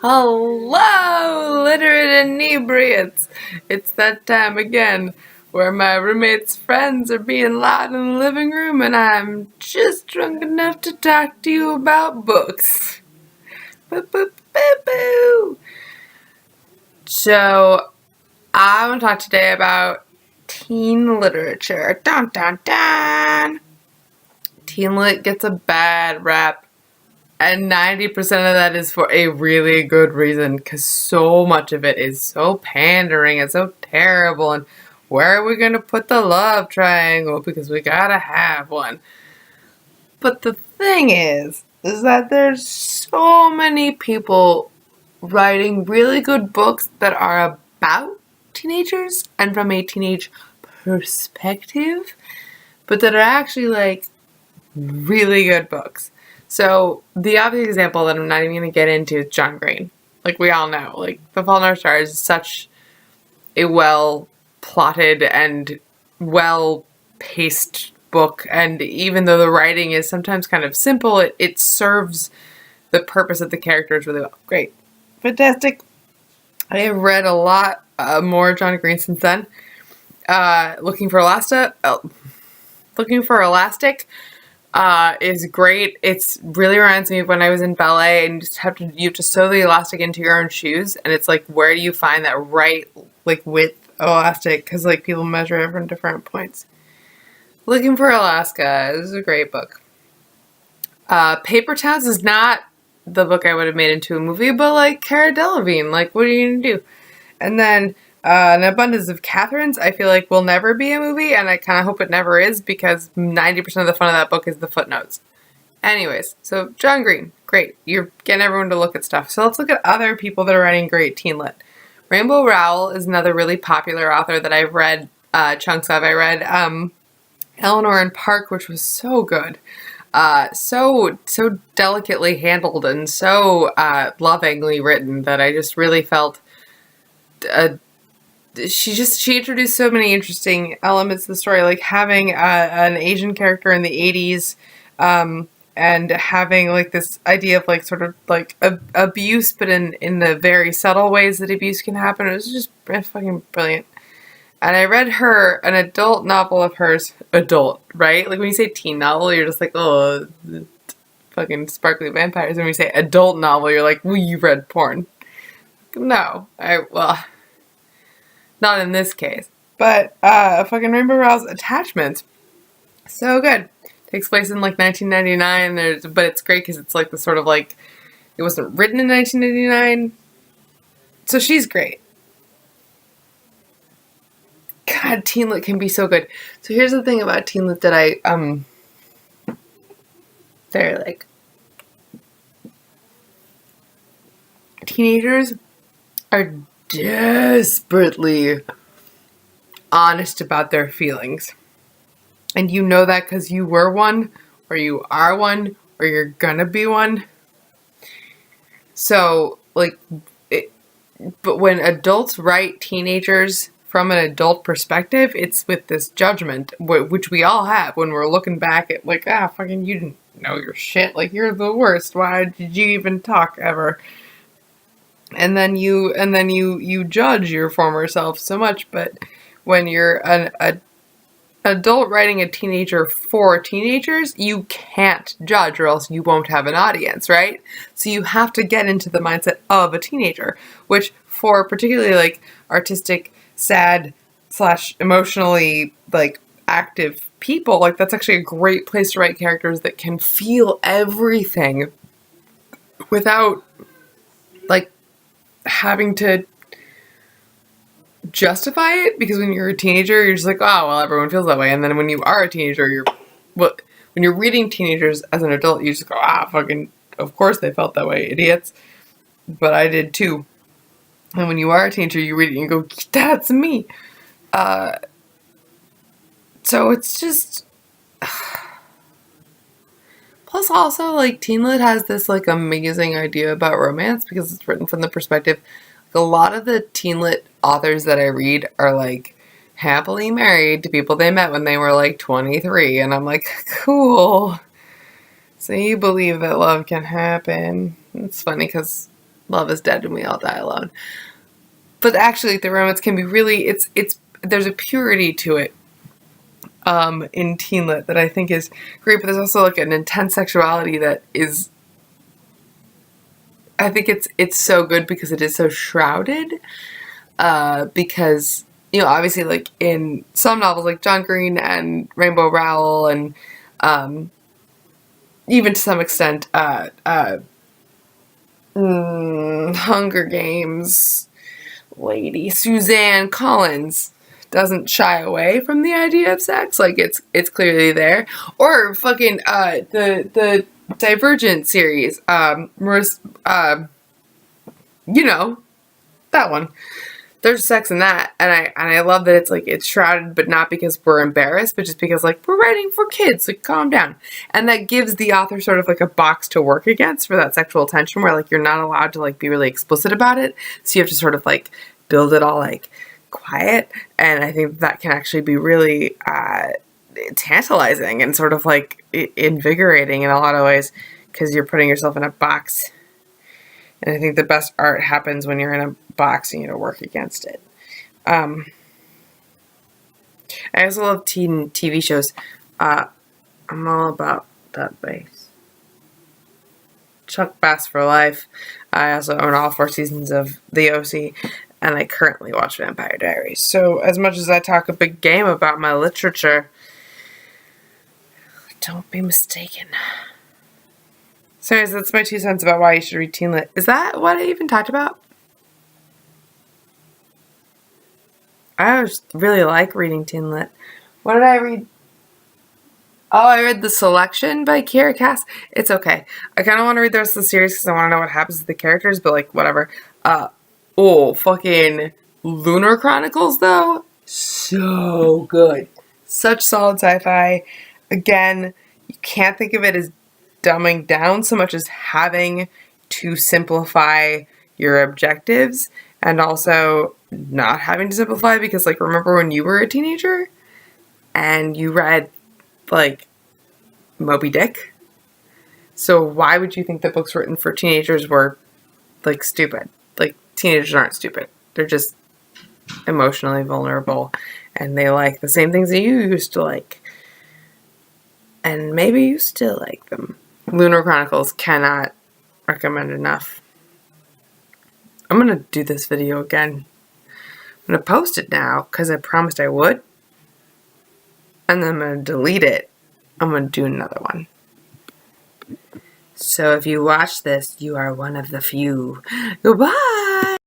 Hello, literate inebriates! It's that time again where my roommate's friends are being loud in the living room and I'm just drunk enough to talk to you about books. Boo boo boo boo! So, I want to talk today about teen literature. Dun dun dun! Teen lit gets a bad rap. And 90% of that is for a really good reason, because so much of it is so pandering and so terrible. And where are we going to put the love triangle? Because we gotta have one. But the thing is that there's so many people writing really good books that are about teenagers and from a teenage perspective, but that are actually like really good books. So the obvious example that I'm not even going to get into is John Green. Like we all know, like The Fault in Our Stars is such a well plotted and well paced book, and even though the writing is sometimes kind of simple, it serves the purpose of the characters really well. Great. Fantastic. I have read a lot more John Green since then. Looking for Elastic is great. It's really reminds me of when I was in ballet and you have to sew the elastic into your own shoes, and it's like, where do you find that right like width elastic? Because like people measure it from different points. Looking for Alaska is a great book. Paper Towns is not the book I would have made into a movie, but like Cara Delevingne, like what are you gonna do? And then An Abundance of Catherines, I feel like will never be a movie, and I kind of hope it never is, because 90% of the fun of that book is the footnotes. Anyways, so John Green, great. You're getting everyone to look at stuff. So let's look at other people that are writing great teen lit. Rainbow Rowell is another really popular author that I've read chunks of. I read Eleanor and Park, which was so good. So delicately handled and so lovingly written that I just really felt she introduced so many interesting elements of the story, like having an Asian character in the 80s, and having like this idea of like sort of like abuse, but in the very subtle ways that abuse can happen. It was just fucking brilliant. And I read an adult novel of hers, adult, right? Like when you say teen novel, you're just like, oh, fucking sparkly vampires. And when you say adult novel, you're like, well, you read porn. No, not in this case. But fucking Rainbow Rowell's Attachments, so good. Takes place in like 1999. But it's great because it's like the sort of like, it wasn't written in 1999. So she's great. God, teen lit can be so good. So here's the thing about teen lit that they're like, teenagers are desperately honest about their feelings. And you know that because you were one, or you are one, or you're gonna be one. So, like, but when adults write teenagers from an adult perspective, it's with this judgment, which we all have when we're looking back at, like, fucking, you didn't know your shit. Like, you're the worst. Why did you even talk ever? And then you judge your former self so much. But when you're an adult writing a teenager for teenagers, you can't judge or else you won't have an audience, right? So you have to get into the mindset of a teenager, which for particularly like artistic, sad / emotionally like active people, like that's actually a great place to write characters that can feel everything without like having to justify it, because when you're a teenager, you're just like, oh, well, everyone feels that way. And then when you are a teenager, when you're reading teenagers as an adult, you just go, fucking, of course they felt that way, idiots. But I did too. And when you are a teenager, you read it and you go, that's me. So it's just, plus also like teen lit has this like amazing idea about romance because it's written from the perspective. A lot of the teen lit authors that I read are like happily married to people they met when they were like 23, and I'm like, cool. So you believe that love can happen. It's funny because love is dead and we all die alone. But actually, the romance can be really, there's a purity to it in teen lit that I think is great, but there's also like an intense sexuality that is, I think it's so good because it is so shrouded, because, you know, obviously like in some novels like John Green and Rainbow Rowell and even to some extent Hunger Games lady Suzanne Collins doesn't shy away from the idea of sex. Like it's clearly there. Or fucking the Divergent series, you know, that one. There's sex in that, and I love that it's like it's shrouded, but not because we're embarrassed, but just because like we're writing for kids, like calm down. And that gives the author sort of like a box to work against for that sexual tension, where like you're not allowed to like be really explicit about it, so you have to sort of like build it all like quiet. And I think that can actually be really tantalizing and sort of like invigorating in a lot of ways, because you're putting yourself in a box. And I think the best art happens when you're in a box and you don't work against it. I also love teen TV shows. I'm all about that bass. Chuck Bass for life. I also own all 4 seasons of The OC, and I currently watch Vampire Diaries. So as much as I talk a big game about my literature, don't be mistaken. So anyways, that's my 2 cents about why you should read teen lit. Is that what I even talked about? I just really like reading teen lit. What did I read? Oh, I read The Selection by Kiera Cass. It's okay. I kind of want to read the rest of the series because I want to know what happens to the characters, but like, whatever. Fucking Lunar Chronicles, though. So good. Such solid sci-fi. Again, you can't think of it as dumbing down so much as having to simplify your objectives, and also not having to simplify, because like, remember when you were a teenager and you read like Moby Dick? So why would you think that books written for teenagers were like stupid? Like, teenagers aren't stupid. They're just emotionally vulnerable, and they like the same things that you used to like, and maybe you still like them. Lunar Chronicles, cannot recommend enough. I'm going to do this video again. I'm going to post it now because I promised I would. And then I'm going to delete it. I'm going to do another one. So if you watch this, you are one of the few. Goodbye!